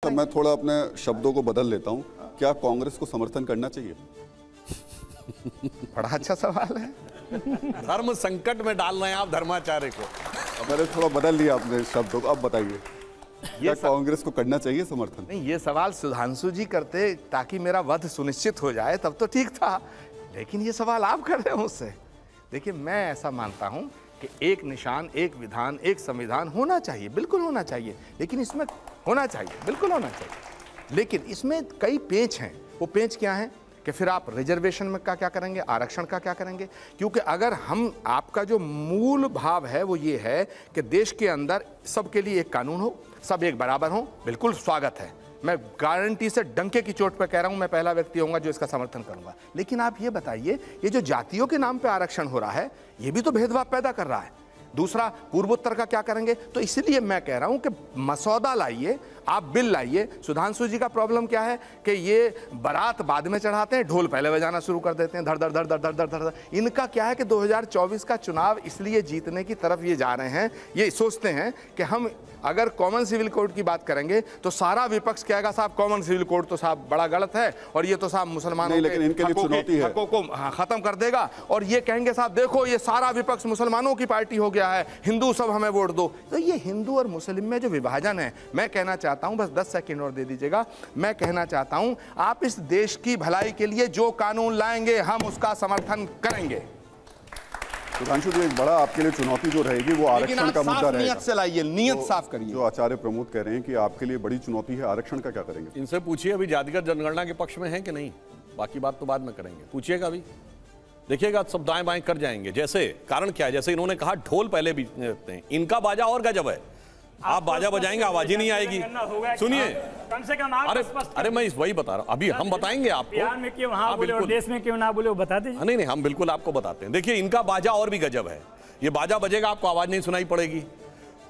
साहब मैं थोड़ा अपने शब्दों को बदल लेता हूँ, क्या कांग्रेस को समर्थन करना चाहिए? बड़ा अच्छा सवाल है। धर्म संकट में डाल रहे हैं आप धर्माचार्य को। मैंने थोड़ा बदल लिया अपने शब्दों को, अब बताइए क्या कांग्रेस को करना चाहिए समर्थन? नहीं, ये सवाल सुधांशु जी करते ताकि मेरा वध सुनिश्चित हो जाए तब तो ठीक था, लेकिन ये सवाल आप कर रहे हो मुझसे। देखिए, मैं ऐसा मानता हूं कि एक निशान, एक विधान, एक संविधान होना चाहिए, बिल्कुल होना चाहिए, लेकिन इसमें होना चाहिए, बिल्कुल होना चाहिए, लेकिन इसमें कई पेच हैं। वो पेच क्या हैं कि फिर आप रिजर्वेशन में का क्या करेंगे, आरक्षण का क्या करेंगे? क्योंकि अगर हम, आपका जो मूल भाव है वो ये है कि देश के अंदर सबके लिए एक कानून हो, सब एक बराबर हो, बिल्कुल स्वागत है। मैं गारंटी से डंके की चोट पर कह रहा हूं, मैं पहला व्यक्ति होऊंगा जो इसका समर्थन करूंगा। लेकिन आप ये बताइए, ये जो जातियों के नाम पे आरक्षण हो रहा है, ये भी तो भेदभाव पैदा कर रहा है। दूसरा, पूर्वोत्तर का क्या करेंगे? तो इसलिए मैं कह रहा हूं कि मसौदा लाइए, आप बिल लाइए। सुधांशु जी का प्रॉब्लम क्या है कि ये बारात बाद में चढ़ाते हैं, ढोल पहले बजाना शुरू कर देते हैं, धड़ धड़ धड़ धड़ धड़ धड़ धड़। इनका क्या है कि 2024 का चुनाव इसलिए जीतने की तरफ ये जा रहे हैं, ये सोचते हैं कि हम अगर कॉमन सिविल कोड की बात करेंगे तो सारा विपक्ष कहेगा साहब कॉमन सिविल कोड तो साहब बड़ा गलत है और ये तो साहब मुसलमानों के हकों को खत्म कर देगा, और ये कहेंगे साहब देखो ये सारा विपक्ष मुसलमानों की पार्टी हो गया है, हिंदू सब हमें वोट दो। तो ये हिंदू और मुस्लिम में जो विभाजन है, मैं कहना चाहता हूं, बस 10 सेकंड और दे दीजिएगा, मैं कहना चाहता हूं आप इस देश की भलाई के लिए जो कानून लाएंगे हम उसका समर्थन करेंगे। सुधांशु जी, एक बड़ा आपके लिए चुनौती जो रहेगी वो आरक्षण का मुद्दा रहेगा। नियत से लाइए, नियत साफ करिए। जो आचार्य प्रमोद कह रहे हैं कि आपके लिए बड़ी चुनौती है, आरक्षण का क्या करेंगे? इनसे पूछिए अभी जातिगत जनगणना के पक्ष में है कि नहीं, बाकी बात तो बाद में करेंगे, पूछिएगा अभी, देखिएगा सब दाएं बाएं कर जाएंगे। जैसे कारण क्या है, जैसे इन्होंने कहा ढोल पहले बीजते हैं, इनका बाजा और गजब है, आप बाजा बजाएंगे आवाज ही नहीं आएगी। सुनिए, कम से कम अरे मैं वही बता रहा हूँ, अभी हम बताएंगे आपको बिहार में क्यों हाँ बोले और देश में क्यों ना बोले वो बता दीजिए। नहीं, हम बिल्कुल आपको बताते हैं। देखिए, इनका बाजा और भी गजब है, ये बाजा बजेगा आपको आवाज नहीं सुनाई पड़ेगी,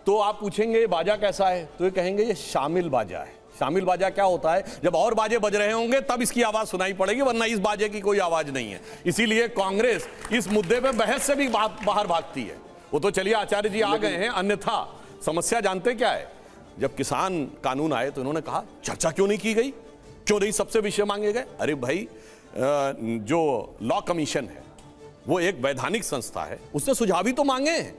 तो आप पूछेंगे बाजा कैसा है, तो ये कहेंगे ये शामिल बाजा है। शामिल बाजा क्या होता है? जब और बाजे बज रहे होंगे तब इसकी आवाज सुनाई पड़ेगी, वरना इस बाजे की कोई आवाज नहीं है। इसीलिए कांग्रेस इस मुद्दे पे बहस से भी बाहर भागती है। वो तो चलिए आचार्य जी आ गए हैं, अन्यथा समस्या जानते क्या है? जब किसान कानून आए तो इन्होंने कहा चर्चा क्यों नहीं की गई, क्यों नहीं सबसे विषय मांगे गए? अरे भाई, जो लॉ कमीशन है वो एक वैधानिक संस्था है, उसने सुझाव ही तो मांगे हैं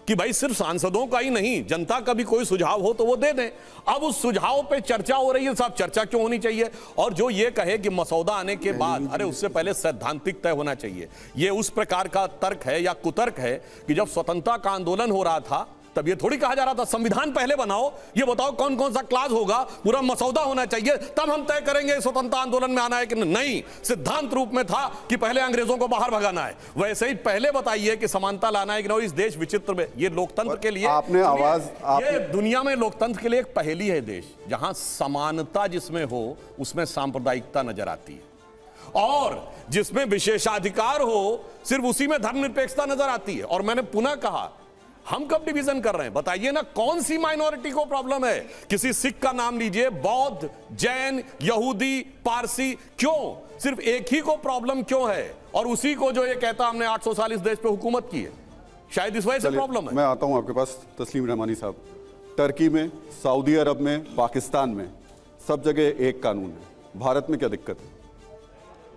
कि भाई सिर्फ सांसदों का ही नहीं, जनता का भी कोई सुझाव हो तो वो दे दें। अब उस सुझाव पे चर्चा हो रही है, साहब चर्चा क्यों होनी चाहिए? और जो ये कहे कि मसौदा आने के बाद, अरे उससे पहले सैद्धांतिक तय होना चाहिए। ये उस प्रकार का तर्क है या कुतर्क है कि जब स्वतंत्रता का आंदोलन हो रहा था तब ये थोड़ी कहा जा रहा था संविधान पहले बनाओ, ये बताओ कौन कौन सा क्लास होगा, पूरा मसौदा होना चाहिए, तब हम तय करेंगे स्वतंत्रता आंदोलन में आना है कि नहीं। सिद्धांत रूप में था कि पहले अंग्रेजों को बाहर भगाना है, वैसे ही पहले बताइए कि समानता लाना है कि नहीं। इस देश विचित्र में, ये लोकतंत्र के लिए आपने आवाज, ये दुनिया में लोकतंत्र के लिए एक पहेली है देश, जहां समानता जिसमें हो उसमें सांप्रदायिकता नजर आती है, और जिसमें विशेषाधिकार हो सिर्फ उसी में धर्मनिरपेक्षता नजर आती है। और मैंने पुनः कहा, हम कब डिवीजन कर रहे हैं? बताइए ना, कौन सी माइनॉरिटी को प्रॉब्लम है? किसी सिख का नाम लीजिए, बौद्ध, जैन, यहूदी, पारसी, क्यों सिर्फ एक ही को प्रॉब्लम क्यों है? और उसी को जो ये कहता हमने 800 साल इस देश पे हुकूमत की है, शायद इस वजह से प्रॉब्लम है। मैं आता हूं आपके पास, तस्लीम रहमानी साहब। टर्की में, सऊदी अरब में, पाकिस्तान में सब जगह एक कानून है, भारत में क्या दिक्कत है?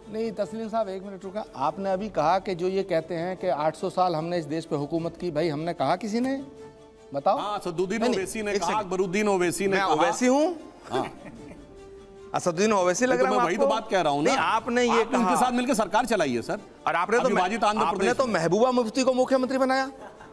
नहीं तस्लीम साहब, एक मिनट रुका। आपने अभी कहा कि जो ये कहते हैं कि 800 साल हमने इस देश पे हुकूमत की, भाई हमने कहा किसी ने? बताओ। असदुद्दीन ओवैसी ने कहा, अकबरुद्दीन ओवैसी ने कहा। ओवैसी हूँ, असदुद्दीन ओवैसी लग रहा है। मैं वही तो बात कह रहा हूँ ना, आपने ये कहा, उनके साथ मिलकर सरकार चलाई है सर, और आपने तो महबूबा मुफ्ती को मुख्यमंत्री बनाया।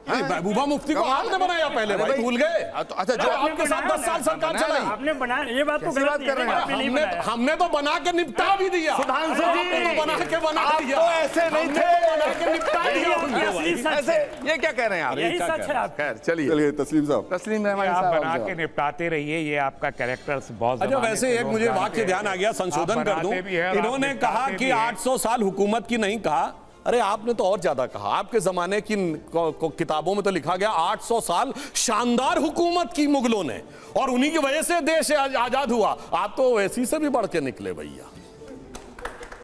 महबूबा मुफ्ती को आपने बनाया पहले, भाई भूल गए? अच्छा, जो आपके साथ 10 साल सरकार चलाई, आपने बनाया, ये बात तो गलत कर रहे हैं। हमने तो बना के निपटा भी दिया। सुधांशु जी, बना दिया, तो ऐसे नहीं थे, बना के निपटा दिया। ऐसे ये क्या कह रहे हैं आप? यही सच है। आप खैर चलिए, तस्लीम साहब, तस्लीम रहमानी आप साहब बना के निपटाते रहिए, ये आपका कैरेक्टर्स बहुत। अच्छा, वैसे एक मुझे वाक्य ध्यान आ गया, संशोधन कर दूं। इन्होंने कहा कि 800 साल हुकूमत की, नहीं कहा, अरे आपने तो और ज्यादा कहा। आपके जमाने की किताबों में तो लिखा गया 800 साल शानदार हुकूमत की मुगलों ने, और उन्हीं की वजह से देश आजाद हुआ। आप तो वैसी से भी बढ़ के निकले भैया।